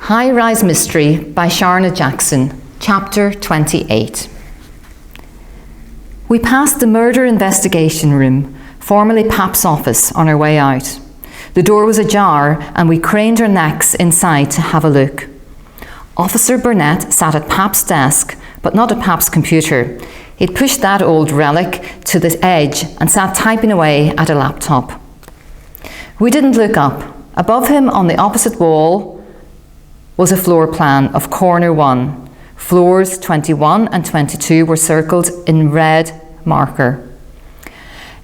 High-Rise Mystery by Sharna Jackson, Chapter 28. We passed the murder investigation room, formerly Pap's office, on our way out. The door was ajar and we craned our necks inside to have a look. Officer Burnett sat at Pap's desk, but not at Pap's computer. He'd pushed that old relic to the edge and sat typing away at a laptop. We didn't look up. Above him on the opposite wall was a floor plan of corner 1. Floors 21 and 22 were circled in red marker.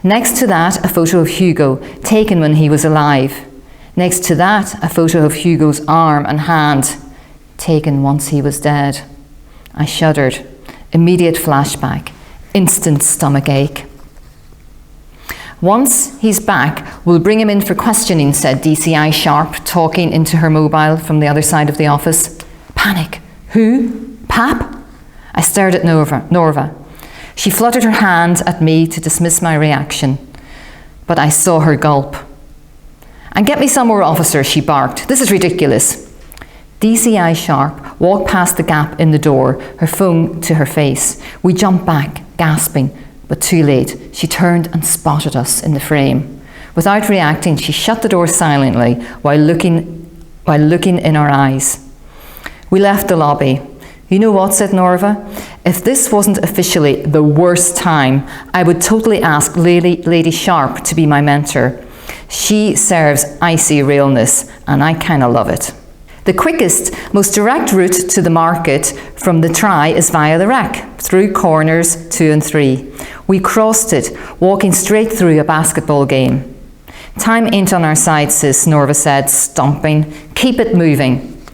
Next to that, a photo of Hugo, taken when he was alive. Next to that, a photo of Hugo's arm and hand, taken once he was dead. I shuddered. Immediate flashback. Instant stomach ache. Once he's back, we'll bring him in for questioning, said DCI Sharp, talking into her mobile from the other side of the office. Panic. Who? Pap? I stared at Norva. She fluttered her hand at me to dismiss my reaction, but I saw her gulp. And get me some more officers, she barked. This is ridiculous. DCI Sharp walked past the gap in the door, her phone to her face. We jumped back, gasping. But too late. She turned and spotted us in the frame. Without reacting, she shut the door silently while looking in our eyes. We left the lobby. You know what, said Norva? If this wasn't officially the worst time, I would totally ask Lady Sharp to be my mentor. She serves icy realness, and I kind of love it. The quickest, most direct route to the market from the try is via the rack, through corners 2 and 3. We crossed it, walking straight through a basketball game. Time ain't on our side, sis, Norva said, stomping. Keep it moving.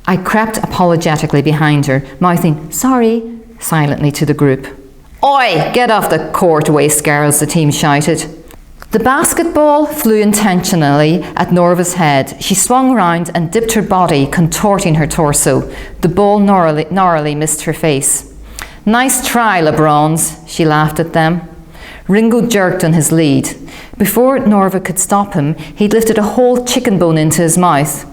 I crept apologetically behind her, mouthing, sorry, silently to the group. Oi, get off the court, waste girls, the team shouted. The basketball flew intentionally at Norva's head. She swung round and dipped her body, contorting her torso. The ball narrowly missed her face. Nice try, LeBrons, she laughed at them. Ringo jerked on his lead. Before Norva could stop him, he'd lifted a whole chicken bone into his mouth.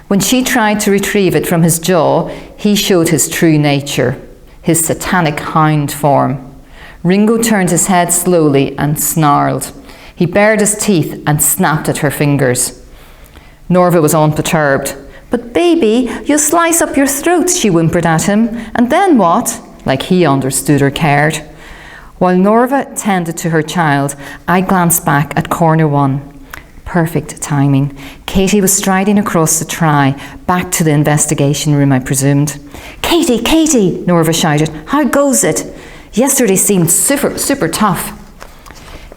When she tried to retrieve it from his jaw, he showed his true nature, his satanic hound form. Ringo turned his head slowly and snarled. He bared his teeth and snapped at her fingers. Norva was unperturbed. But baby, you'll slice up your throat, she whimpered at him. And then what? Like he understood or cared. While Norva tended to her child, I glanced back at corner 1. Perfect timing. Katie was striding across the try, back to the investigation room, I presumed. Katie, Norva shouted. How goes it? Yesterday seemed super tough.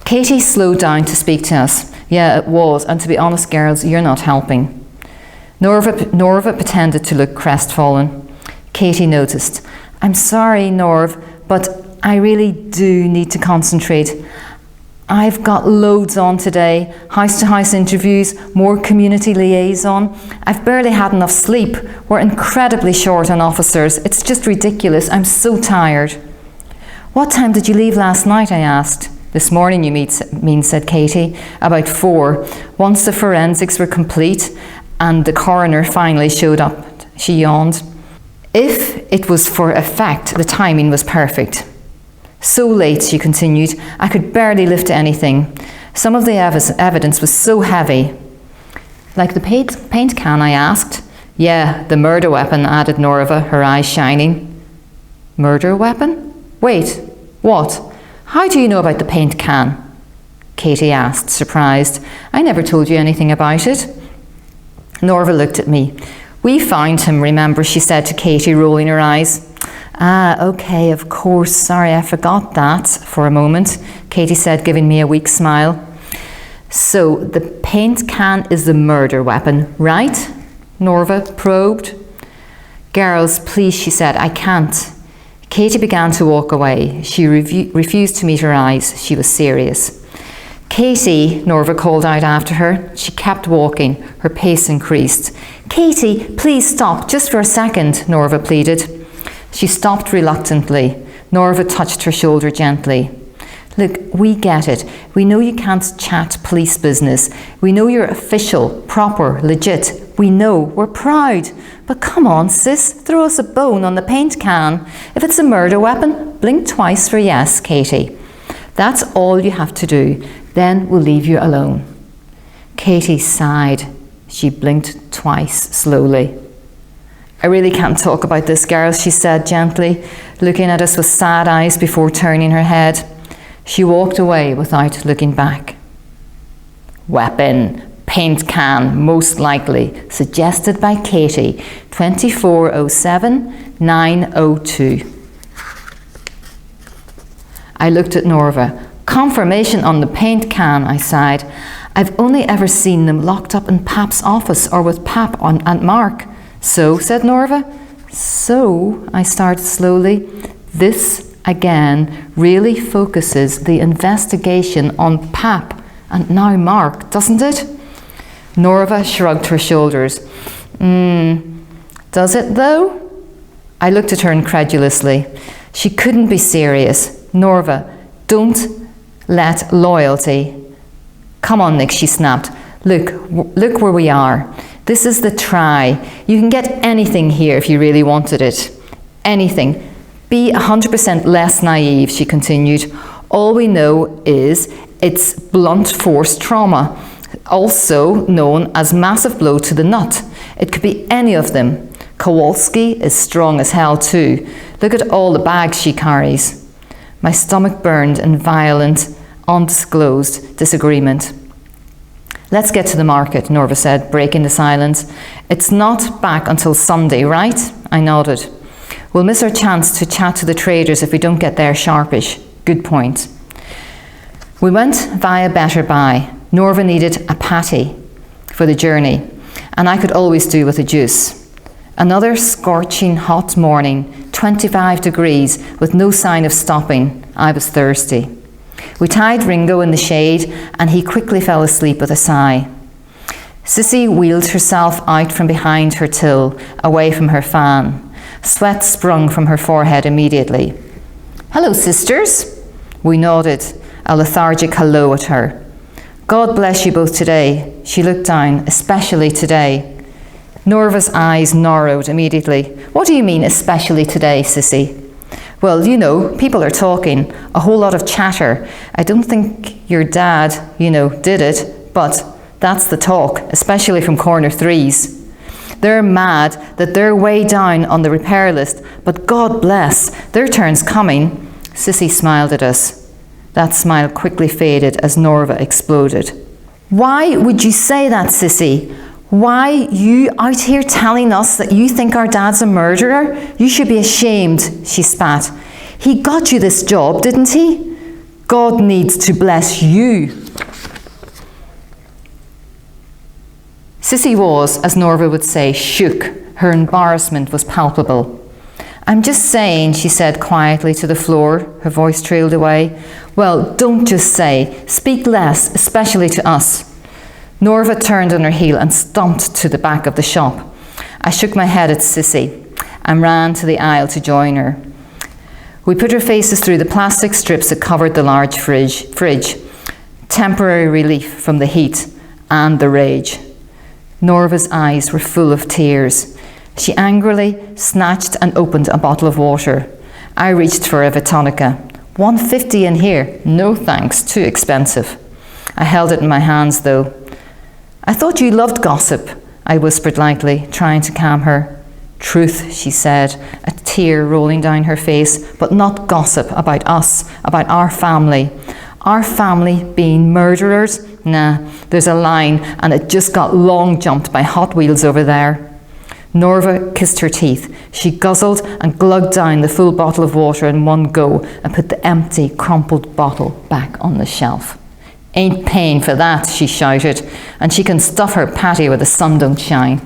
Katie slowed down to speak to us. Yeah, it was, and to be honest, girls, you're not helping. Norva pretended to look crestfallen. Katie noticed. I'm sorry, Norv, but I really do need to concentrate. I've got loads on today. House-to-house interviews, more community liaison. I've barely had enough sleep. We're incredibly short on officers. It's just ridiculous. I'm so tired. What time did you leave last night? I asked. This morning, you mean, said Katie. About 4. Once the forensics were complete and the coroner finally showed up, she yawned. If it was for effect, the timing was perfect. So late, she continued, I could barely lift anything. Some of the evidence was so heavy. Like the paint can, I asked. Yeah, the murder weapon, added Norva, her eyes shining. Murder weapon? Wait, what? How do you know about the paint can? Katie asked, surprised. I never told you anything about it. Norva looked at me. We found him, remember, she said to Katie, rolling her eyes. Ah, okay, of course, sorry, I forgot that for a moment, Katie said, giving me a weak smile. So, the paint can is the murder weapon, right? Norva probed. Girls, please, she said, I can't. Katie began to walk away. She refused to meet her eyes. She was serious. Katie, Norva called out after her. She kept walking. Her pace increased. Katie, please stop, just for a second, Norva pleaded. She stopped reluctantly. Norva touched her shoulder gently. Look, we get it. We know you can't chat police business. We know you're official, proper, legit. We know, we're proud. But come on, sis, throw us a bone on the paint can. If it's a murder weapon, blink twice for yes, Katie. That's all you have to do. Then we'll leave you alone. Katie sighed. She blinked twice, slowly. I really can't talk about this, girls, she said gently, looking at us with sad eyes before turning her head. She walked away without looking back. Weapon, paint can, most likely, suggested by Katie, 2407 902. I looked at Norva. Confirmation on the paint can, I sighed. I've only ever seen them locked up in Pap's office or with Pap and Mark. So, said Norva. So, I started slowly, this again really focuses the investigation on Pap and now Mark, doesn't it? Norva shrugged her shoulders. Does it though? I looked at her incredulously. She couldn't be serious. Norva, don't let loyalty... Come on, Nick, she snapped. Look where we are. This is the try. You can get anything here if you really wanted it. Anything. Be 100% less naive, she continued. All we know is it's blunt force trauma, also known as massive blow to the nut. It could be any of them. Kowalski is strong as hell too. Look at all the bags she carries. My stomach burned in violent, undisclosed disagreement. Let's get to the market, Norva said, breaking the silence. It's not back until Sunday, right? I nodded. We'll miss our chance to chat to the traders if we don't get there sharpish. Good point. We went via Better Buy. Norva needed a patty for the journey, and I could always do with a juice. Another scorching hot morning, 25 degrees, with no sign of stopping. I was thirsty. We tied Ringo in the shade, and he quickly fell asleep with a sigh. Sissy wheeled herself out from behind her till, away from her fan. Sweat sprung from her forehead immediately. Hello, sisters. We nodded, a lethargic hello at her. God bless you both today. She looked down, especially today. Norva's eyes narrowed immediately. What do you mean, especially today, Sissy? Well, you know, people are talking, a whole lot of chatter. I don't think your dad, did it, but that's the talk, especially from corner threes. They're mad that they're way down on the repair list, but God bless, their turn's coming. Sissy smiled at us. That smile quickly faded as Norva exploded. Why would you say that, Sissy? Why you out here telling us that you think our dad's a murderer? You should be ashamed, she spat. He got you this job, didn't he? God needs to bless you. Sissy was, as Norva would say, shook. Her embarrassment was palpable. I'm just saying, she said quietly to the floor. Her voice trailed away. Well, don't just say. Speak less, especially to us. Norva turned on her heel and stomped to the back of the shop. I shook my head at Sissy and ran to the aisle to join her. We put our faces through the plastic strips that covered the large fridge. Temporary relief from the heat and the rage. Norva's eyes were full of tears. She angrily snatched and opened a bottle of water. I reached for a Vitonica. $1.50 in here. No thanks, too expensive. I held it in my hands though. I thought you loved gossip, I whispered lightly, trying to calm her. Truth, she said, a tear rolling down her face, but not gossip about us, about our family. Our family being murderers? Nah, there's a line and it just got long jumped by Hot Wheels over there. Norva kissed her teeth. She guzzled and glugged down the full bottle of water in one go and put the empty, crumpled bottle back on the shelf. Ain't paying for that, she shouted, and she can stuff her patty where the sun don't shine.